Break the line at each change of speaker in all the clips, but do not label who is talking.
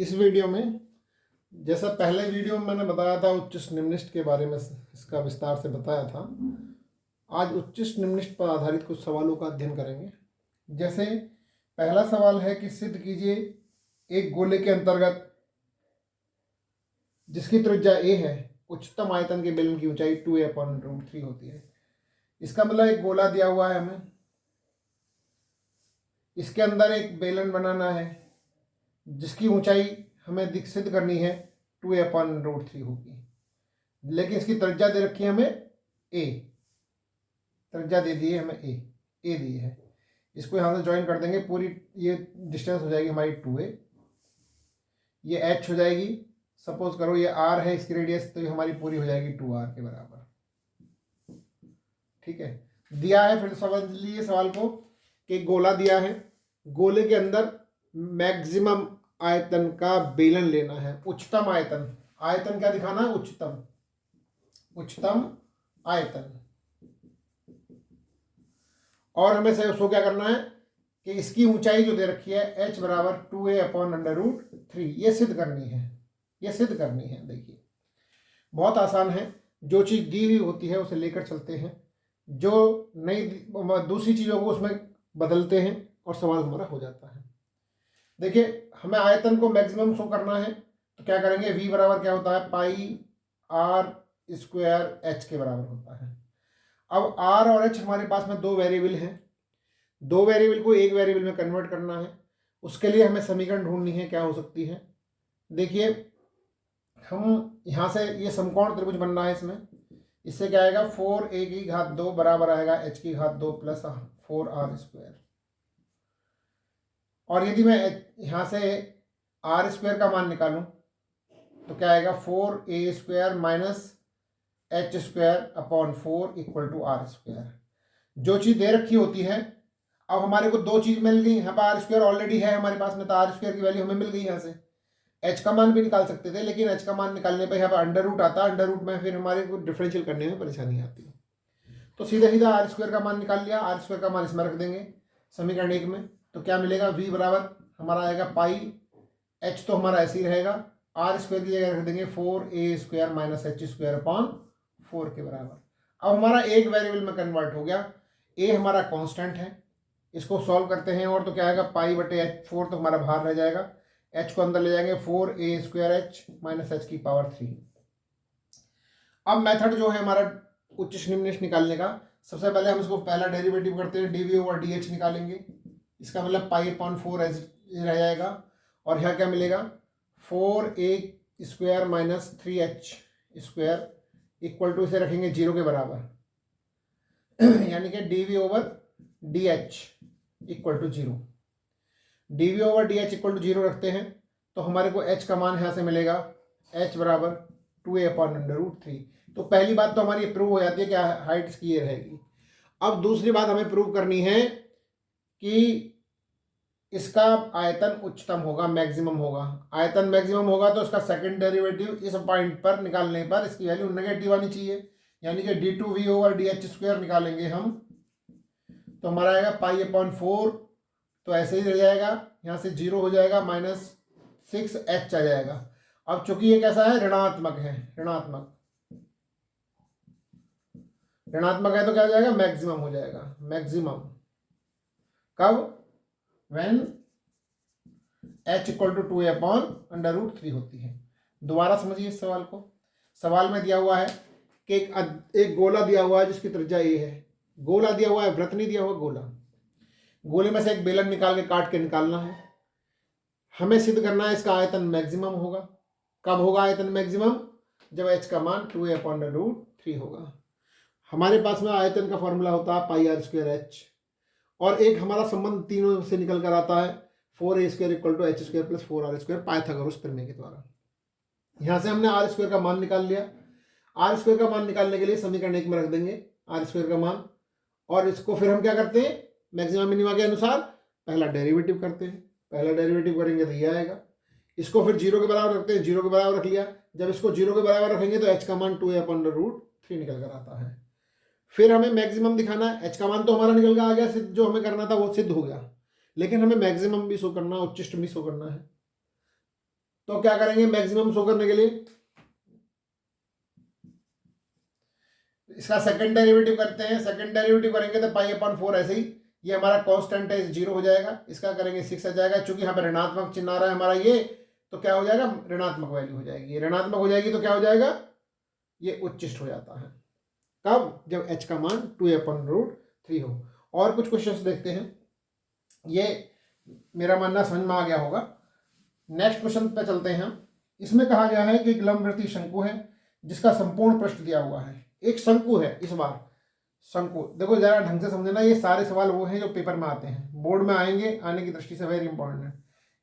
इस वीडियो में, जैसा पहले वीडियो में मैंने बताया था उच्चिष्ट निम्निष्ट के बारे में, इसका विस्तार से बताया था, आज उच्चिष्ट निम्निष्ट पर आधारित कुछ सवालों का अध्ययन करेंगे। जैसे पहला सवाल है कि सिद्ध कीजिए एक गोले के अंतर्गत जिसकी त्रिज्या a है, उच्चतम आयतन के बेलन की ऊंचाई 2a/√3 होती है। इसका मतलब एक गोला दिया हुआ है हमें, इसके अंदर एक बेलन बनाना है जिसकी ऊंचाई हमें सिद्ध करनी है 2a/√3 होगी, लेकिन इसकी त्रिज्या दे रखी है हमें a, त्रिज्या दे दी है हमें a दी है। इसको यहाँ से ज्वाइन कर देंगे, पूरी ये डिस्टेंस हो जाएगी हमारी 2a, ये h हो जाएगी, सपोज करो ये r है इसकी रेडियस, तो ये हमारी पूरी हो जाएगी 2r के बराबर। ठीक है, दिया है, फिर समझ लीजिए सवाल को कि गोला दिया है, गोले के अंदर मैक्सिमम आयतन का बेलन लेना है, उच्चतम आयतन, आयतन क्या दिखाना है, उच्चतम आयतन, और हमें से उसको क्या करना है कि इसकी ऊंचाई जो दे रखी है h बराबर 2a/√3, ये सिद्ध करनी है, ये सिद्ध करनी है। देखिए बहुत आसान है, जो चीज़ दी हुई होती है उसे लेकर चलते हैं, जो नई दूसरी चीज़ों को उसमें बदलते हैं और सवाल हमारा हो जाता है। देखिए हमें आयतन को मैक्सिमम शो करना है, तो क्या करेंगे, v बराबर क्या होता है, πr² h के बराबर होता है। अब r और h हमारे पास में दो वेरिएबल हैं, दो वेरिएबल को एक वेरिएबल में कन्वर्ट करना है, उसके लिए हमें समीकरण ढूंढनी है, क्या हो सकती है। देखिए हम यहाँ से ये समकोण त्रिभुज बनना है, इसमें इससे क्या आएगा, 4a² बराबर आएगा h² प्लस 4r²। और यदि मैं यहाँ से r² का मान निकालूं तो क्या आएगा, 4a² minus h²/4 equal to r²। जो चीज़ दे रखी होती है, अब हमारे को दो चीज़ मिल गई, यहाँ पर r² ऑलरेडी है हमारे पास में, तो r² की वैल्यू हमें मिल गई। यहाँ से h का मान भी निकाल सकते थे, लेकिन h का मान निकालने पर यहाँ पर अंडर रूट आता है, अंडर रूट में फिर हमारे को डिफरेंशियल करने में परेशानी आती है, तो सीधा सीधा r² का मान निकाल लिया। r² का मान इसमें रख देंगे समीकरण 1 में, तो क्या मिलेगा, v बराबर हमारा आएगा पाई, h तो हमारा ऐसे ही रहेगा, r² की जगह रख देंगे 4a² माइनस h²/4 के बराबर। अब हमारा एक वेरिएबल में कन्वर्ट हो गया, a हमारा कांस्टेंट है, इसको सॉल्व करते हैं, और तो क्या आएगा, π/4 तो हमारा बाहर रह जाएगा, h को अंदर ले जाएंगे 4a² माइनस h⁻3। अब मेथड जो है हमारा उच्च निम्निष्ठ निकालने का, सबसे पहले हम इसको पहला डेरिवेटिव करते हैं, dv/dh निकालेंगे, इसका मतलब π/4 रह जाएगा, और यहाँ क्या मिलेगा, 4a² minus 3h² equal to, इसे रखेंगे 0 के बराबर, यानी कि dv/dh equal to 0। dv/dh equal to 0 रखते हैं तो हमारे को h का मान यहाँ से मिलेगा, h बराबर 2a/√3। तो पहली बात तो हमारी प्रूव हो जाती है कि हाइट इसकी ये रहेगी। अब दूसरी बात हमें प्रूव करनी है कि इसका आयतन उच्चतम होगा, मैक्सिमम होगा। आयतन मैक्सिमम होगा तो इसका सेकंड डेरिवेटिव इस पॉइंट पर निकालने पर इसकी वैल्यू नेगेटिव आनी चाहिए, यानी कि d2v/dh² निकालेंगे हम, तो हमारा आएगा π/4, तो ऐसे ही रह जाएगा, यहाँ से 0 हो जाएगा, माइनस 6h आ जाएगा। अब चूंकि ये कैसा है, ऋणात्मक है, ऋणात्मक है तो क्या हो जाएगा, मैक्सिमम हो जाएगा। मैक्सिमम कब, when h equal to 2a/√3 होती है। दोबारा समझिए इस सवाल को। सवाल में दिया हुआ है कि एक गोला दिया हुआ है जिसकी त्रिज्या a है, गोला दिया हुआ है, वृत्त नहीं दिया हुआ, गोला। गोले में से एक बेलन निकाल के काट के निकालना है, हमें सिद्ध करना है इसका आयतन मैक्सिमम होगा। कब होगा आयतन मैक्सिमम, जब h का मान 2a/√3 होगा। हमारे पास में आयतन का फॉर्मूला होता है πr²h, और एक हमारा संबंध तीनों से निकल कर आता है 4a² equal to h² plus 4r², Pythagoras प्रमेय के द्वारा। यहाँ से हमने r² का मान निकाल लिया, r² का मान निकालने के लिए समीकरण 1 में रख देंगे r² का मान, और इसको फिर हम क्या करते हैं, मैक्सिमम मिनिमा के अनुसार पहला डेरिवेटिव करते हैं। पहला डेरिवेटिव करेंगे तो ये आएगा, इसको फिर 0 के बराबर रखते हैं, 0 के बराबर रख लिया। जब इसको 0 के बराबर रखेंगे तो h का मान 2a/√3 निकल कर आता है। फिर हमें मैक्सिमम दिखाना है, h का मान तो हमारा निकल कर आ गया, जो हमें करना था वो सिद्ध हो गया, लेकिन हमें मैक्सिमम भी शो करना है, उच्चिष्ट भी शो करना है। तो क्या करेंगे मैक्सिमम शो करने के लिए, इसका सेकंड डेरिवेटिव करते हैं। सेकंड डेरिवेटिव करेंगे तो पाई अपॉन 4 ऐसे ही, ये हमारा कांस्टेंट है 0 हो जाएगा, इसका करेंगे 6 आ जाएगा। चूंकि यहाँ पे ऋणात्मक चिन्ह आ रहा है हमारा ये, तो क्या हो जाएगा ऋणात्मक वैल्यू हो जाएगी। ये ऋणात्मक हो जाएगी तो क्या हो जाएगा, ये उच्चिष्ट हो जाता है। कब, जब h का मान 2a/√3 हो। और कुछ क्वेश्चंस देखते हैं, ये मेरा मानना समझ में आ गया होगा। नेक्स्ट क्वेश्चन पे चलते हैं हम। इसमें कहा गया है कि एक लंबवृत्तीय शंकु है जिसका संपूर्ण पृष्ठ दिया हुआ है। एक शंकु है, इस बार शंकु, देखो जरा ढंग से समझना, ये सारे सवाल वो हैं जो पेपर में आते हैं, बोर्ड में आएंगे, आने की दृष्टि से वेरी इंपॉर्टेंट है।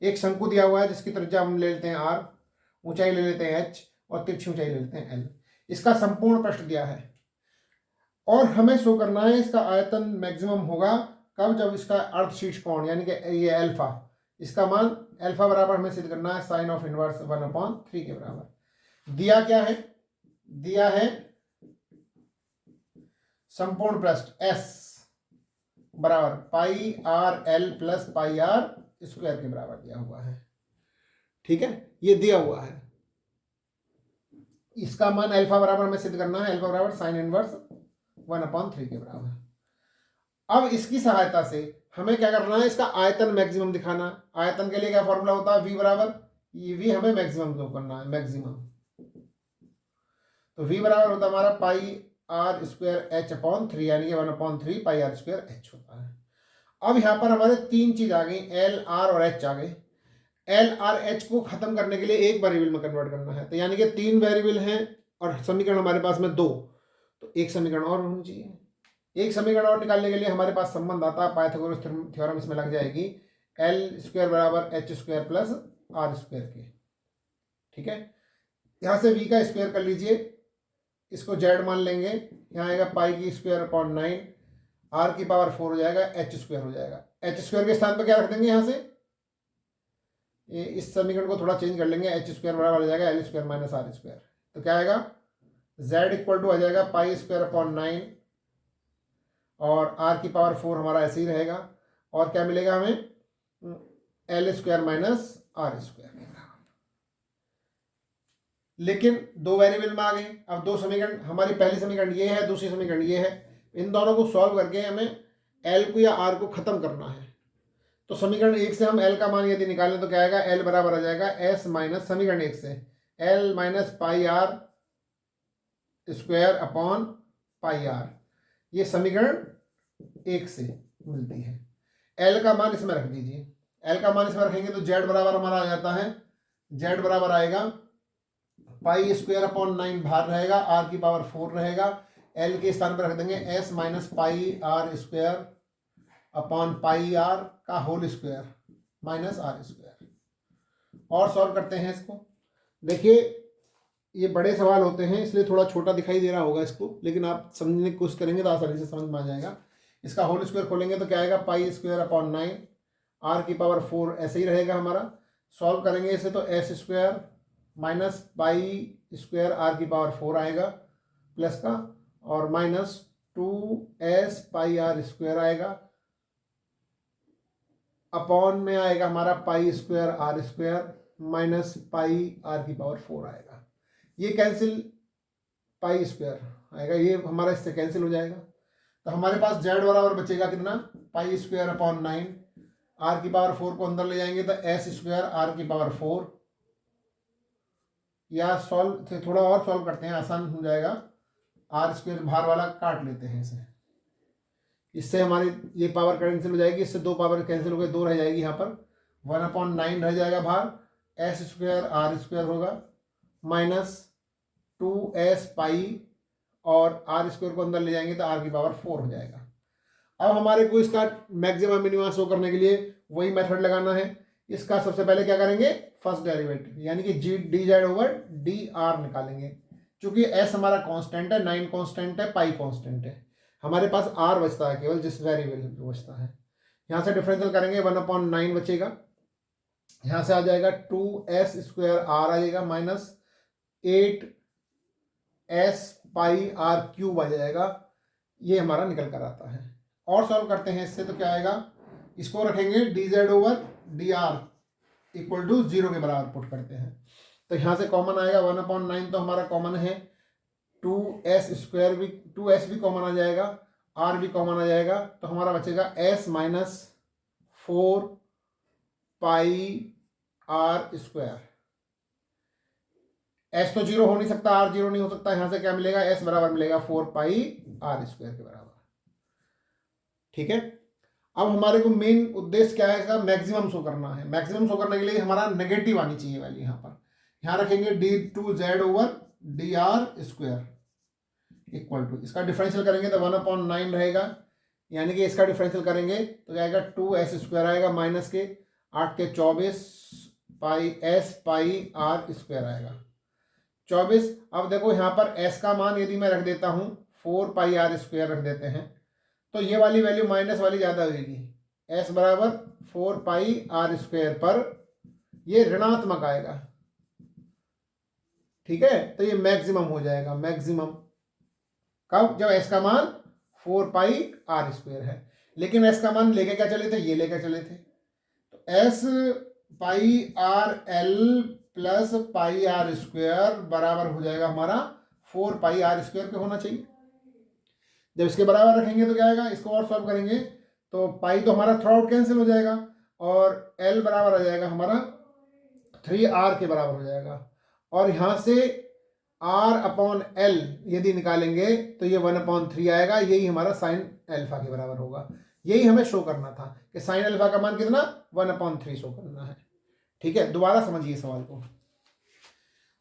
एक शंकु दिया हुआ है जिसकी त्रिज्या हम ले लेते हैं r, ऊंचाई ले लेते हैं h और तिरछी ऊंचाई ले लेते हैं l। इसका संपूर्ण पृष्ठ दिया है और हमें शो करना है इसका आयतन मैक्सिमम होगा कब, जब इसका अर्धशीर्ष कोण यानी कि ये अल्फा, इसका मान अल्फा बराबर हमें सिद्ध करना है sin ऑफ इनवर्स 1/3 के बराबर। दिया क्या है, दिया है संपूर्ण पृष्ठ S बराबर pi R L plus pi are square के बराबर दिया हुआ है। ठीक है, ये दिया हुआ है, इसका मान अल्फा बराबर हमें सिद्ध करना है, अल्फा बराबर sin इनवर्स 1/3 के बराबर। अब इसकी सहायता से हमें क्या करना है, इसका आयतन मैक्सिमम दिखाना। आयतन के लिए क्या फॉर्मूला होता है, v बराबर, ये v हमें मैक्सिमम शो करना है, मैक्सिमम। तो v बराबर होता है हमारा पाई आर स्क्वायर h/3 यानी कि 1/3 पाई आर स्क्वायर h होता है। अब यहाँ पर हमारे तीन चीज आ गई, एल आर और एच आ गए। एल आर एच को खत्म करने के लिए एक वेरिएबल में कन्वर्ट करना है, तो यानी कि तीन वेरिएबल हैं और समीकरण हमारे पास में दो, तो एक समीकरण और होना चाहिए। एक समीकरण और निकालने के लिए हमारे पास संबंध आता है, पाइथागोरस थ्योरम इसमें लग जाएगी, एल स्क्वायर बराबर h square plus r square के। ठीक है, यहाँ से v का स्क्वायर कर लीजिए, इसको z मान लेंगे, यहाँ आएगा पाई की स्क्वायर अपॉन 9, r की पावर 4 हो जाएगा, h स्क्वायर हो जाएगा। h स्क्वायर के स्थान पर क्या रख देंगे, यहाँ से ये इस समीकरण को थोड़ा चेंज कर लेंगे, h स्क्वायर बराबर हो जाएगा l square minus are square. तो क्या आएगा, z इक्वल टू आ जाएगा पाई स्क्वायर अपॉन 9 और r की पावर 4 हमारा ऐसे ही रहेगा, और क्या मिलेगा हमें, l square minus are square. लेकिन दो वेरिएबल में आ गए। अब दो समीकरण, हमारी पहली समीकरण ये है, दूसरी समीकरण ये है, इन दोनों को सॉल्व करके हमें एल को या आर को खत्म करना है। तो समीकरण एक से हम एल का मान यदि निकालें तो क्या आएगा, एल बराबर आ जाएगा एस माइनस, समीकरण एक से l minus pi are square upon pi r, ये समीकरण एक से मिलती है। एल का मान इसमें रख दीजिए, एल का मान इसमें रखेंगे तो जेड बराबर हमारा आ जाता है, जेड बराबर आएगा पाई स्क्वायर अपॉन 9 बाहर रहेगा, आर की पावर 4 रहेगा, एल के स्थान पर रख देंगे S minus pi are square upon pi R का whole square minus are square. और सॉल्व करते हैं इसको। देखिए ये बड़े सवाल होते हैं इसलिए थोड़ा छोटा दिखाई दे रहा होगा इसको, लेकिन आप समझने की कोशिश करेंगे तो आसानी से समझ में आ जाएगा। इसका होल स्क्वायर खोलेंगे तो क्या आएगा, पाई स्क्वायर अपॉन 9, आर की पावर 4 ऐसे ही रहेगा हमारा। सॉल्व करेंगे इसे तो s square minus pi square r की पावर 4 आएगा प्लस का, और minus 2s pi are square आएगा, अपॉन में आएगा हमारा pi square r square minus pi r की पावर 4 आएगा। ये कैंसिल, पाई स्क्वायर आएगा, ये हमारा इससे कैंसिल हो जाएगा। तो हमारे पास z बराबर बचेगा कितना, पाई स्क्वायर अपॉन 9, आर की पावर 4 को अंदर ले जाएंगे तो एस स्क्वायर आर की पावर 4, या सॉल्व थोड़ा और सॉल्व करते हैं, आसान हो जाएगा। आर स्क्वायर बाहर वाला काट लेते हैं इसे, इससे हमारी ये पावर कैंसिल हो जाएगी, इससे दो पावर कैंसिल हो गए, दो रह जाएगी यहाँ पर, 1/9 रह जाएगा बाहर, एस स्क्वायर आर स्क्वायर होगा माइनस 2s पाई, और आर स्क्वायर को अंदर ले जाएंगे तो आर की पावर 4 हो जाएगा। अब हमारे को इसका मैक्सिमम मिनिमम शो करने के लिए वही मेथड लगाना है। इसका सबसे पहले क्या करेंगे, फर्स्ट डेरिवेटिव यानी कि G D z over d are निकालेंगे। चूंकि एस हमारा कांस्टेंट है, 9 कांस्टेंट है, पाई कांस्टेंट है, हमारे पास आर बचता है केवल, जिस वेरिएबल बचता है। यहाँ से डिफरेंशियल करेंगे 1/9 बचेगा, यहाँ से आ जाएगा 2s स्क्वायर आर आएगा minus 8s pi R cube आ जाएगा, ये हमारा निकल कर आता है। और सॉल्व करते हैं इससे तो क्या आएगा, इसको रखेंगे d z over d r equal to 0 के बराबर पुट करते हैं। तो यहाँ से कॉमन आएगा 1/9 तो हमारा कॉमन है, 2s² भी 2s भी कॉमन आ जाएगा, r भी कॉमन आ जाएगा, तो हमारा बचेगा s माइनस 4πr²। s तो 0 हो नहीं सकता, r 0 नहीं हो सकता, यहां से क्या मिलेगा, s बराबर मिलेगा 4πr² के बराबर। ठीक है, अब हमारे को मेन उद्देश्य क्या है, इसका मैक्सिमम शो करना है। मैक्सिमम शो करने के लिए हमारा नेगेटिव आनी चाहिए वैल्यू। यहाँ पर यहाँ रखेंगे d2z/dr² इक्वल टू, इसका डिफरेंशियल करेंगे तो 1/9 रहेगा, यानी कि इसका डिफरेंशियल करेंगे तो क्या आएगा, 2s² आएगा माइनस के 8 के 24 πs/r² आएगा 24। अब देखो यहाँ पर s का मान यदि मैं रख देता हूँ 4πr² रख देते हैं, तो ये वाली वैल्यू माइनस वाली ज़्यादा होगी, s बराबर 4πr² पर ये ऋणात्मक आएगा। ठीक है, तो ये मैक्सिमम हो जाएगा। मैक्सिमम कब, जब s का मान 4πr² है। लेकिन s का मान लेके क्या चले थे, ये लेकर चले थे, तो s πrl प्लस πr² बराबर हो जाएगा हमारा 4πr² के होना चाहिए। जब इसके बराबर रखेंगे तो क्या आएगा, इसको और सॉल्व करेंगे तो पाई तो हमारा थ्रू आउट कैंसिल हो जाएगा और l बराबर आ जाएगा हमारा 3r के बराबर हो जाएगा। और यहाँ से r/l यदि निकालेंगे तो ये 1/3 आएगा, यही हमारा साइन अल्फा के बराबर होगा। यही हमें शो करना था कि साइन अल्फा का मान कितना, 1/3 शो करना है। ठीक है, दोबारा समझिए सवाल को।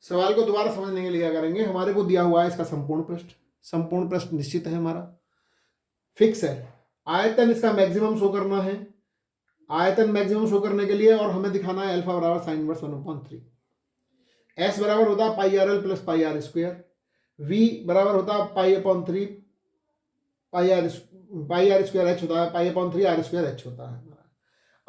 सवाल को दोबारा समझने के लिए क्या करेंगे, हमारे को दिया हुआ है इसका संपूर्ण पृष्ठ। संपूर्ण पृष्ठ निश्चित है, हमारा फिक्स है। आयतन इसका मैक्सिमम शो करना है। आयतन मैक्सिमम शो करने के लिए और हमें दिखाना है अल्फा बराबर साइन इनवर्स 1/3। s बराबर होता है πrl प्लस πr²। v बराबर होता है π/3 πr² h होता है, π/3 r²h होता है।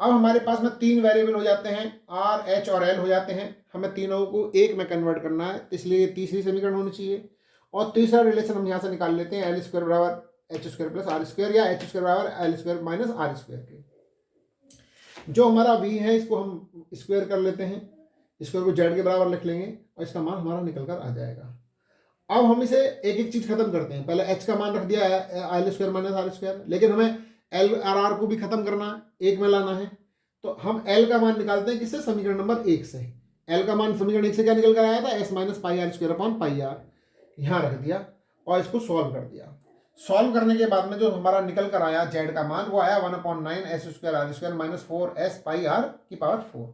अब हमारे पास में 3 वेरिएबल हो जाते हैं, r, h और l हो जाते हैं। हमें तीनों को एक में कन्वर्ट करना है, इसलिए तीसरी समीकरण होनी चाहिए। और तीसरा रिलेशन हम यहाँ से निकाल लेते हैं, l² बराबर h² प्लस r² या h² बराबर l² माइनस r² के। जो हमारा v है इसको हम स्क्वायर कर लेते हैं, स्क्वायर को z के बराबर लिख लेंगे और इसका मान हमारा निकल कर आ जाएगा। अब हम इसे एक एक चीज खत्म करते हैं। पहले h का मान रख दिया है l² माइनस r², लेकिन हमें l और r को भी खत्म करना है, एक में लाना है। तो हम l का मान निकालते हैं किससे, समीकरण नंबर 1 से। l का मान समीकरण 1 से क्या निकल कर आया था, s माइनस πr²/πr, यहाँ रख दिया और इसको सॉल्व कर दिया। सॉल्व करने के बाद में जो हमारा निकल कर आया z का मान, वो आया 1/9 s² r² minus 4s πr⁴।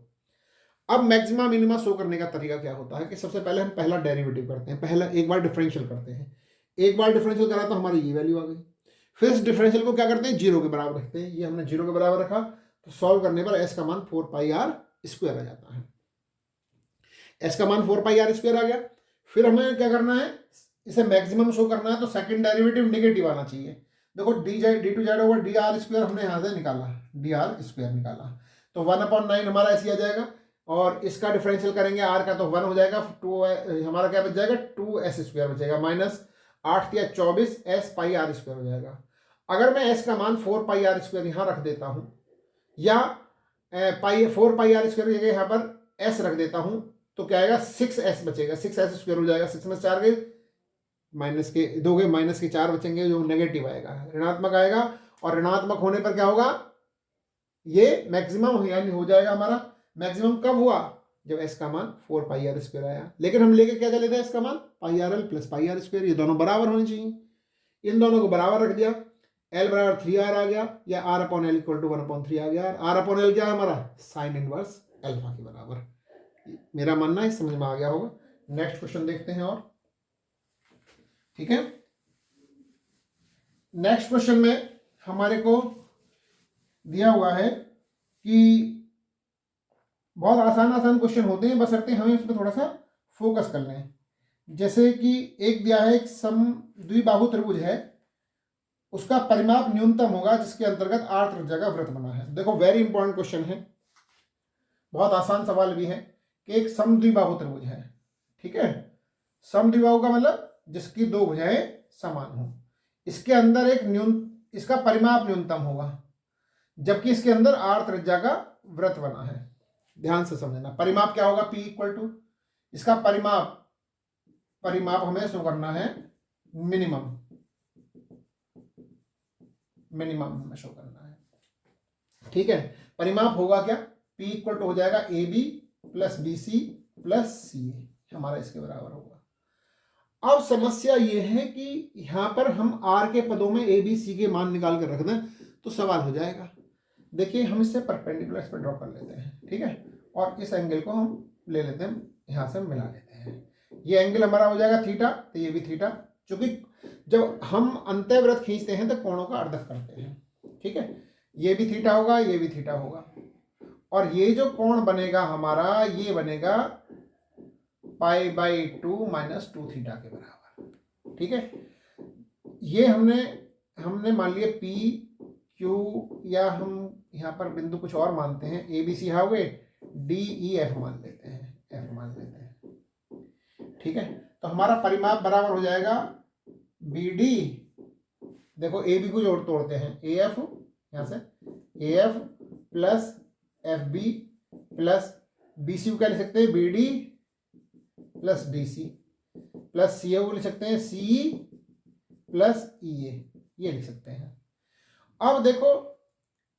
अब मैक्सिमा मिनिमा शो करने का तरीका क्या होता है कि सबसे पहले हम पहला डेरिवेटिव करते हैं, पहला एक बार डिफरेंशियल करते हैं। एक बार डिफरेंशियल करा तो हमारी ये वैल्यू आ गई। फिर इस डिफरेंशियल को क्या करते हैं, 0 के बराबर रखते हैं। ये हमने 0 के बराबर रखा तो सॉल्व करने पर s का मान 4πr² आ जाता है। s का मान 4πr² आ गया। फिर हमें क्या करना है, इसे मैक्सिमम शो करना है तो सेकंड डेरिवेटिव नेगेटिव आना चाहिए। देखो d2z/dr² हमने यहाँ से निकाला, dr² निकाला तो 1/9 हमारा ऐसे आ जाएगा और इसका डिफरेंशियल करेंगे r का तो 1 हो जाएगा, 2 हमारा क्या बच जाएगा, 2s² बचेगा माइनस 8 या 24 s πr² हो जाएगा। अगर मैं s का मान 4πr² यहाँ रख देता हूँ या 4πr² की जगह यहाँ पर s रख देता हूँ तो क्या आएगा, 6s बचेगा, 6s² हो जाएगा। 6 में 4 गए, माइनस के 2 गए, माइनस के 4 बचेंगे, जो नेगेटिव आएगा, ऋणात्मक आएगा। और ऋणात्मक होने पर क्या होगा, ये मैक्सिमम यानी हो जाएगा हमारा। मैक्सिमम कब हुआ, जब s का मान 4πr² आया। लेकिन हम लेके क्या चले थे, s का मान πrl प्लस πr², ये दोनों बराबर होने चाहिए। इन दोनों को बराबर रख दिया, l बराबर 3r आ गया या r/l इक्वल टू 1/3 आ गया। r/l क्या है हमारा, साइन इनवर्स अल्फा के बराबर। मेरा मानना है समझ में आ गया होगा। नेक्स्ट क्वेश्चन देखते हैं। और ठीक है, नेक्स्ट क्वेश्चन में हमारे को दिया हुआ है कि बहुत आसान आसान क्वेश्चन होते हैं, बशर्ते हमें उस पर थोड़ा सा फोकस कर लें। जैसे कि एक दिया है, एक समद्विबाहु त्रिभुज है, उसका परिमाप न्यूनतम होगा जिसके अंतर्गत 8 त्रिज्या का वृत्त बना है। देखो वेरी इंपॉर्टेंट क्वेश्चन है, बहुत आसान सवाल भी है कि एक समद्विबाहु त्रिभुज है। ठीक है, समद्विबाहु का मतलब जिसकी 2 भुजाएं समान हो। इसके अंदर इसका परिमाप न्यूनतम होगा, जबकि इसके अंदर 8 त्रिज्या का वृत्त बना है। ध्यान से समझना। परिमाप क्या होगा, P इक्वल टू, इसका परिमाप हमें शो करना है मिनिमम हमें शो करना है, ठीक है। परिमाप होगा क्या, P इक्वल टू हो जाएगा AB plus BC plus CA, हमारा इसके बराबर होगा। अब समस्या ये है कि यहां पर हम R के पदों में ABC के मान निकाल कर रख दें तो सवाल हो जाएगा। देखिए हम इससे परपेंडिकुलर इस पर ड्रॉ कर लेते हैं, ठीक है, और इस एंगल को हम ले लेते हैं, यहां से मिला लेते हैं। ये एंगल हमारा हो जाएगा थीटा, तो ये भी थीटा, क्योंकि जब हम अंतःवृत्त खींचते हैं तो कोणों का अर्धक करते हैं, ठीक है। ये भी थीटा होगा, ये भी थीटा होगा, और ये जो कोण बनेगा हमारा, ये बनेगा π/2 माइनस 2 थीटा के बराबर, ठीक है। ये हमने मान लिया P Q, या हम यहाँ पर बिंदु कुछ और मानते हैं, ABC हो गए, D E F मान लेते हैं, ठीक है। तो हमारा परिमाप बराबर हो जाएगा BD, देखो AB को तोड़ते हैं, AF, यहाँ से AF plus FB plus BC को क्या लिख सकते हैं, BD plus DC plus CA को लिख सकते हैं CE प्लस EA, ये लिख सकते हैं। अब देखो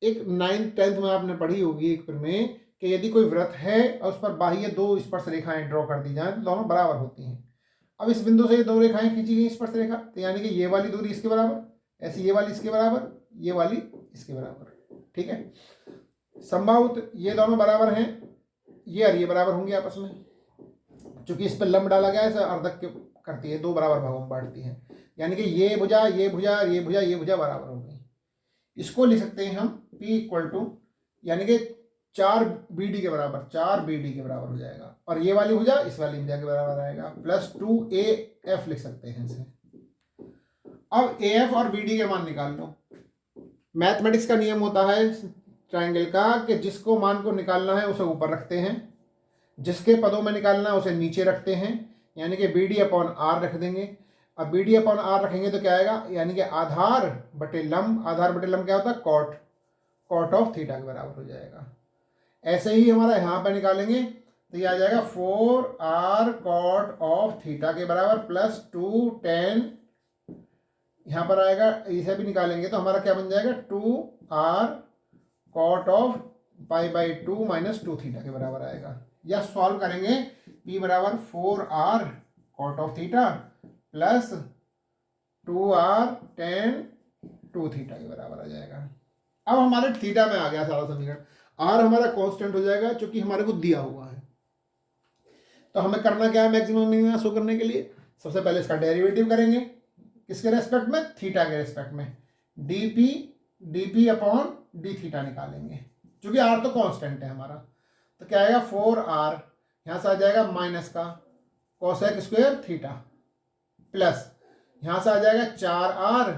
एक 9th 10th में आपने पढ़ी होगी एक में कि यदि कोई वृत्त है और उस पर बाह्य 2 स्पर्श रेखाएं ड्रॉ कर दी जाए तो दोनों बराबर होती हैं। अब इस बिंदु से ये 2 रेखाएं खींची गई स्पर्श रेखा, तो यानी कि ये वाली दूरी इसके बराबर, ऐसी ये वाली इसके बराबर, ये वाली इसके बराबर, ठीक है। संभावित ये दोनों बराबर हैं, ये और ये बराबर होंगे आपस में, चूंकि इस पर लंब डाला गया है, अर्धक करती है, 2 बराबर भागों में बांटती है, यानी कि ये भुजा ये भुजा ये भुजा ये भुजा बराबर हो गई। इसको लिख सकते हैं हम P इक्वल टू, यानी कि 4BD के बराबर हो जाएगा, और ये वाली भुजा इस वाली भुजा के बराबर आएगा, प्लस 2AF लिख सकते हैं इसे। अब AF और BD के मान निकाल लो। मैथमेटिक्स का नियम होता है ट्रायंगल का कि जिसको मान को निकालना है उसे ऊपर रखते हैं, जिसके पदों में निकालना है उसे नीचे रखते हैं, यानी कि BD/R रख देंगे। अब BD/R रखेंगे तो क्या आएगा, यानी कि आधार बटे लंब क्या होता है, कॉट ऑफ थीटा के बराबर हो जाएगा। ऐसे ही हमारा यहाँ पर निकालेंगे तो ये आ जाएगा 4R कॉट ऑफ थीटा के बराबर प्लस 2 tan, यहाँ पर आएगा, इसे भी निकालेंगे तो हमारा क्या बन जाएगा 2R cot of π/2 minus 2 theta के बराबर आएगा। या सॉल्व करेंगे P बराबर 4R cot of theta plus 2R tan 2 theta के बराबर आ जाएगा। अब हमारे थीटा में आ गया सारा समीकरण, R हमारा कांस्टेंट हो जाएगा क्योंकि हमारे को दिया हुआ है। तो हमें करना क्या है मैक्सिमम मिनिमम शो करने के लिए, सबसे पहले इसका डेरिवेटिव करेंगे, किसके रेस्पेक्ट में, थीटा के रेस्पेक्ट में, dP/d थीटा निकालेंगे, क्योंकि R तो कांस्टेंट है हमारा। तो क्या आएगा 4R, यहाँ से आ जाएगा माइनस का कोसेक स्क्वायर थीटा, प्लस यहाँ से आ जाएगा 4R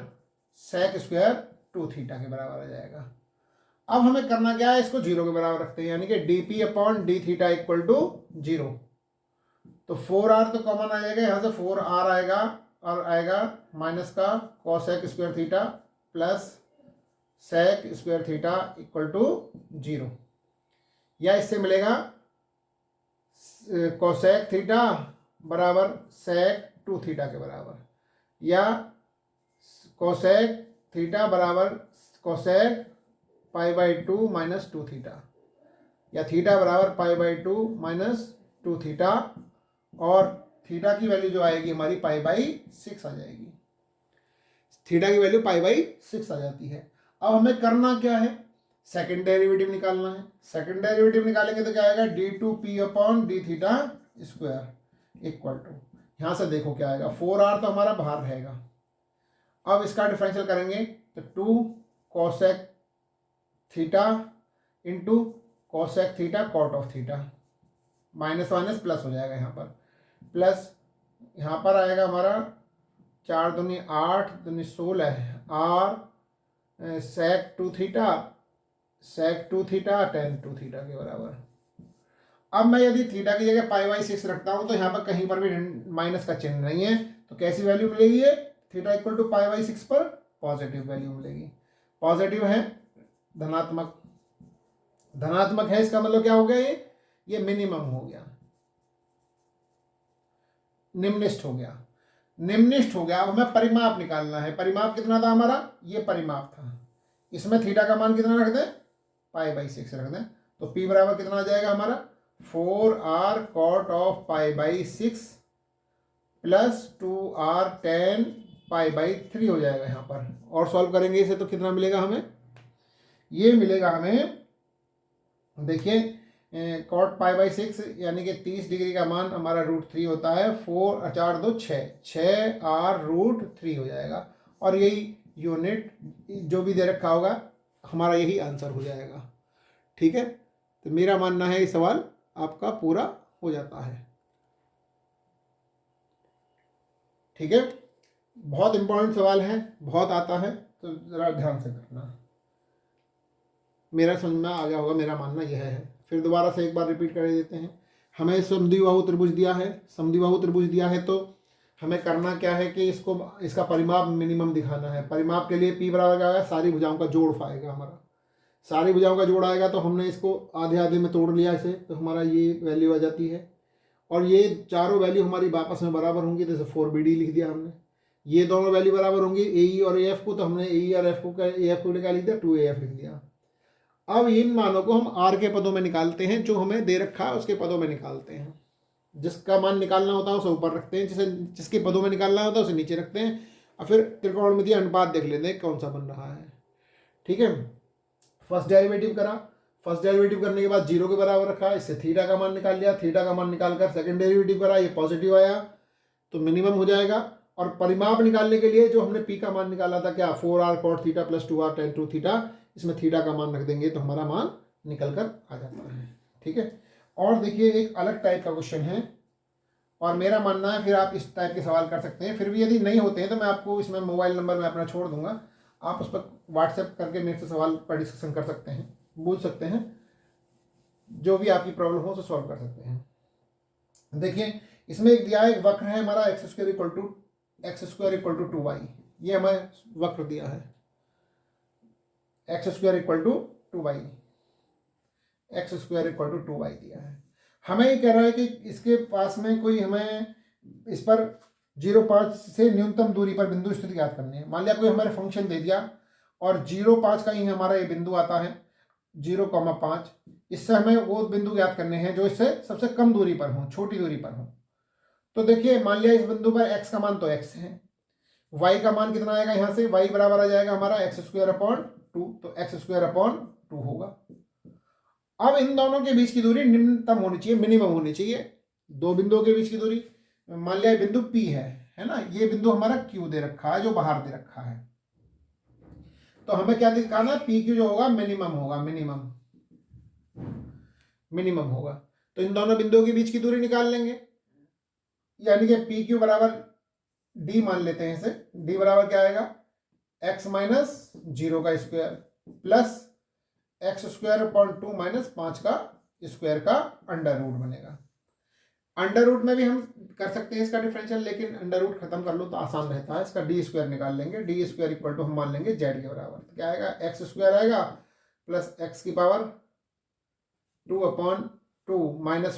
सेक स्क्वायर 2 थीटा के बराबर आ जाएगा। अब हमें करना क्या है, इसको 0 के बराबर रखते हैं, यानी कि dP/d थीटा इक्वल टू 0। तो 4R तो कॉमन आ जाएगा, यहाँ से 4R आएगा और आएगा माइनस का cosec square theta plus sec square theta equal to 0, या इससे मिलेगा कोसेक थीटा बराबर सेक 2 थीटा के बराबर, या कोसेक थीटा बराबर कोसेक π/2 माइनस 2 थीटा, या थीटा बराबर π/2 माइनस 2 थीटा, और थीटा की वैल्यू जो आएगी हमारी π/6 आ जाएगी, थीटा की वैल्यू π/6 आ जाती है। अब हमें करना क्या है, सेकंड डेरिवेटिव निकालना है। सेकंड डेरिवेटिव निकालेंगे तो क्या आएगा d2P/d theta square equal to, यहाँ से देखो क्या आएगा, 4R तो हमारा बाहर रहेगा। अब इसका डिफरेंशियल करेंगे तो 2 cosec theta into cosec theta cot of theta, minus minus plus हो जाएगा यहाँ पर, प्लस यहाँ पर आएगा हमारा 4 दूनी 8 दूनी 16 R सेक 2 थीटा tan 2 थीटा के बराबर। अब मैं यदि थीटा की जगह π/6 रखता हूं तो यहाँ पर कहीं पर भी माइनस का चिन्ह नहीं है, तो कैसी वैल्यू मिलेगी, ये थीटा इक्वल टू π/6 पर पॉजिटिव वैल्यू मिलेगी। पॉजिटिव है, धनात्मक है, इसका मतलब क्या हो गया, ये ये मिनिमम हो गया, निम्निष्ठ हो गया, निम्निष्ठ हो गया। अब हमें परिमाप निकालना है। परिमाप कितना था हमारा, ये परिमाप था। इसमें थीटा का मान कितना रख दें, π/6 रख दें। तो p बराबर कितना आ जाएगा हमारा 4r cot of π/6 plus 2r tan π/3 हो जाएगा यहाँ पर। और सॉल्व करेंगे इसे तो कितना मिलेगा हमें, ये मिलेगा हमें, देखिए कॉट π/6 यानी कि 30 डिग्री का मान हमारा √3 होता है। 4 4 2 6 r √3 हो जाएगा। और यही यूनिट जो भी दे रखा होगा हमारा यही आंसर हो जाएगा। ठीक है, तो मेरा मानना है ये सवाल आपका पूरा हो जाता है। ठीक है, बहुत इंपॉर्टेंट सवाल है, बहुत आता है, तो ज़रा ध्यान से करना। मेरा समझ में आ गया होगा, मेरा मानना यह है। फिर दोबारा से एक बार रिपीट कर देते हैं। हमें समद्विबाहु त्रिभुज दिया है, समद्विबाहु त्रिभुज दिया है तो हमें करना क्या है कि इसका परिमाप मिनिमम दिखाना है। परिमाप के लिए p बराबर क्या आएगा, सारी भुजाओं का जोड़ आएगा हमारा। सारी भुजाओं का जोड़ आएगा तो हमने इसको आधे आधे में तोड़ लिया इसे, तो हमारा ये वैल्यू आ जाती है। और ये चारों वैल्यू हमारी वापस में बराबर होंगी, जैसे 4bd लिख दिया हमने। ये दोनों वैल्यू बराबर होंगी AE और AF को, तो हमने AE और AF को क्या लिख दिया, 2AF लिख दिया। अब इन मानों को हम r के पदों में निकालते हैं, जो हमें दे रखा है उसके पदों में निकालते हैं। जिसका मान निकालना होता है उसे ऊपर रखते हैं, जिसके पदों में निकालना होता है उसे नीचे रखते हैं। और फिर त्रिकोणमितीय अनुपात देख लेते हैं कौन सा बन रहा है। ठीक है, फर्स्ट डेरिवेटिव करा, फर्स्ट डेरिवेटिव करने के बाद 0 के बराबर रखा, इससे थीटा का मान निकाल लिया। थीटा का मान निकालकर सेकंड डेरिवेटिव करा, ये पॉजिटिव आया तो मिनिमम हो जाएगा। और परिमाप निकालने के लिए जो हमने p का मान निकाला था, क्या 4r cot theta plus 2r tan 2 theta, इसमें थीटा का मान रख देंगे तो हमारा मान निकल कर आ जाता है। ठीक है, और देखिए एक अलग टाइप का क्वेश्चन है, और मेरा मानना है फिर आप इस टाइप के सवाल कर सकते हैं। फिर भी यदि नहीं होते हैं तो मैं आपको इसमें मोबाइल नंबर मैं अपना छोड़ दूंगा, आप उस पर व्हाट्सएप करके मेरे से सवाल पर डिस्कशन कर सकते हैं, पूछ सकते हैं, जो भी आपकी प्रॉब्लम हो उसे सॉल्व कर सकते हैं। देखिए इसमें एक दिया है, एक वक्र है हमारा x² = 2y। ये हमें वक्र दिया है x² = 2y, x² = 2y दिया है। हमें ये कह रहा है कि इसके पास में कोई, हमें इस पर 0,5 से न्यूनतम दूरी पर बिंदु स्थिति ज्ञात करनी है। मान लिया कोई हमारे फंक्शन दे दिया और 0,5 का ही हमारा ये बिंदु आता है, 0,5। इससे हमें वो बिंदु ज्ञात करने हैं जो इससे सबसे कम दूरी पर हो, छोटी दूरी पर हो। तो देखिए मान लिया इस बिंदु पर x का मान तो x है, y का मान कितना आएगा, यहाँ से y बराबर आ जाएगा हमारा x²/2, तो x²/2 होगा। अब इन दोनों के बीच की दूरी निम्नतम होनी चाहिए, मिनिमम होनी चाहिए। दो बिंदुओं के बीच की दूरी, मान लिया बिंदु P है ना, ये बिंदु हमारा Q दे रखा है, जो बाहर दे रखा है। तो हमें क्या दिखाना है, PQ जो होगा मिनिमम होगा, मिनिमम होगा। तो इन दोनों बिंदुओं के बीच की दूरी निकाल लेंगे, यानी कि PQ बराबर D मान लेते हैं इसे। D बराबर क्या आएगा, x - 0 का स्क्वायर प्लस x² - 5 का स्क्वायर का अंडर रूट बनेगा। अंडर रूट में भी हम कर सकते हैं इसका डिफरेंशियल, लेकिन अंडर रूट खत्म कर लो तो आसान रहता है। इसका d² निकाल लेंगे, d² हम मान लेंगे z के बराबर। तो क्या आएगा, x² आएगा प्लस x⁻² -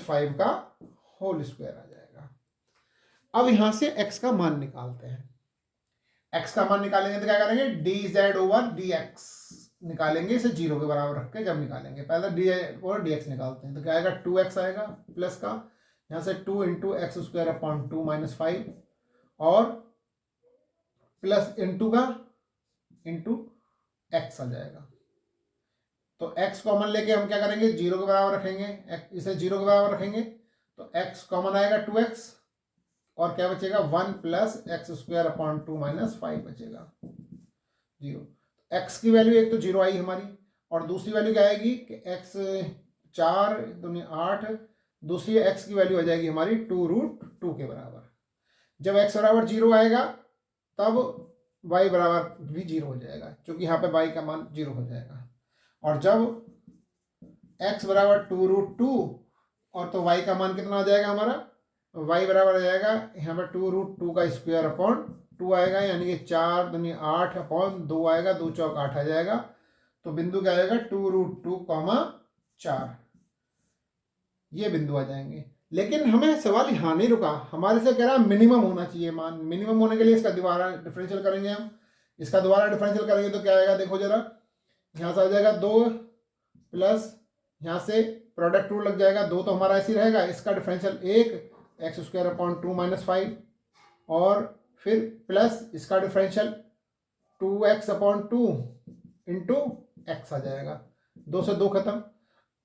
5 का होल स्क्वायर आ जाएगा। अब यहां से x का मान निकालते हैं। x का मान निकालेंगे तो क्या करेंगे, dz/dx निकालेंगे, इसे 0 के बराबर रख के जब निकालेंगे, पहले dz/dx निकालते हैं। तो क्या आएगा, 2x आएगा प्लस का, यहाँ से 2 × x²/2 - 5 और प्लस इंटू का इंटू x आ जाएगा। तो x कॉमन लेके हम क्या करेंगे, 0 के बराबर रखेंगे, इसे 0 के बराबर रखेंगे तो x कॉमन आएगा 2x, और क्या बचेगा 1 + x²/2 - 5 बचेगा 0। x की वैल्यू एक तो 0 आई हमारी, और दूसरी वैल्यू क्या आएगी कि x 4 दूनी 8, दूसरी x की वैल्यू आ जाएगी हमारी 2√2 के बराबर। जब x बराबर 0 आएगा तब y बराबर भी 0 हो जाएगा, क्योंकि यहाँ पे y का मान 0 हो जाएगा। और जब x बराबर 2√2 और तो y का मान कितना आ जाएगा हमारा, y बराबर आ जाएगा यहाँ पर 2√2 का स्क्वायर/2 आएगा, यानी कि 4 दूनी 8/2 आएगा, 2 चौक 8 आ जाएगा। तो बिंदु क्या आएगा, 2√2, 4। ये बिंदु आ जाएंगे। लेकिन हमें सवाल यहाँ नहीं रुका, हमारे से कह रहा है मिनिमम होना चाहिए मान। मिनिमम होने के लिए इसका दोबारा डिफरेंशियल करेंगे हम। इसका दोबारा डिफरेंशियल करेंगे तो क्या आएगा, देखो जरा, यहाँ से आ जाएगा 2 प्लस यहाँ से प्रोडक्ट रूल लग जाएगा, 2 तो हमारा ऐसे ही रहेगा, इसका differential 1 x square upon 2 minus 5 और फिर प्लस इसका differential 2x upon 2 into x आ जाएगा। 2 से 2 खत्म।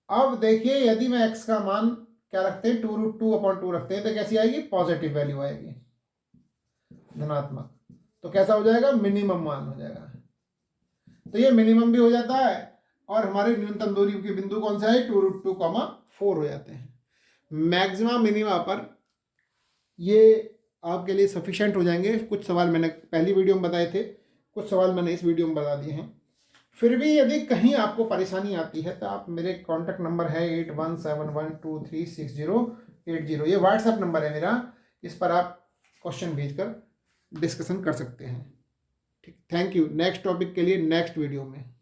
अब देखिए यदि मैं x का मान क्या रखते हैं, 2√2 अपॉन 2 रखते हैं तो कैसी आएगी, पॉजिटिव वैल्यू आएगी, धनात्मक। तो कैसा हो जाएगा, मिनिमम मान हो जाएगा। तो ये मिनिमम भी हो जाता है और हमारे न्यूनतम दूरी के बिंदु कौन सा है, 2√2, 4 हो जाते हैं। मैक्सिमा मिनिमा पर ये आपके लिए सफिशिएंट हो जाएंगे। कुछ सवाल मैंने पहली वीडियो में बताए थे, कुछ सवाल मैंने इस वीडियो में बता दिए हैं। फिर भी यदि कहीं आपको परेशानी आती है तो आप मेरे कॉन्टैक्ट नंबर है 8171236080, ये व्हाट्सएप नंबर है मेरा, इस पर आप क्वेश्चन भेजकर डिस्कशन कर सकते हैं। ठीक, थैंक यू। नेक्स्ट टॉपिक के लिए नेक्स्ट वीडियो में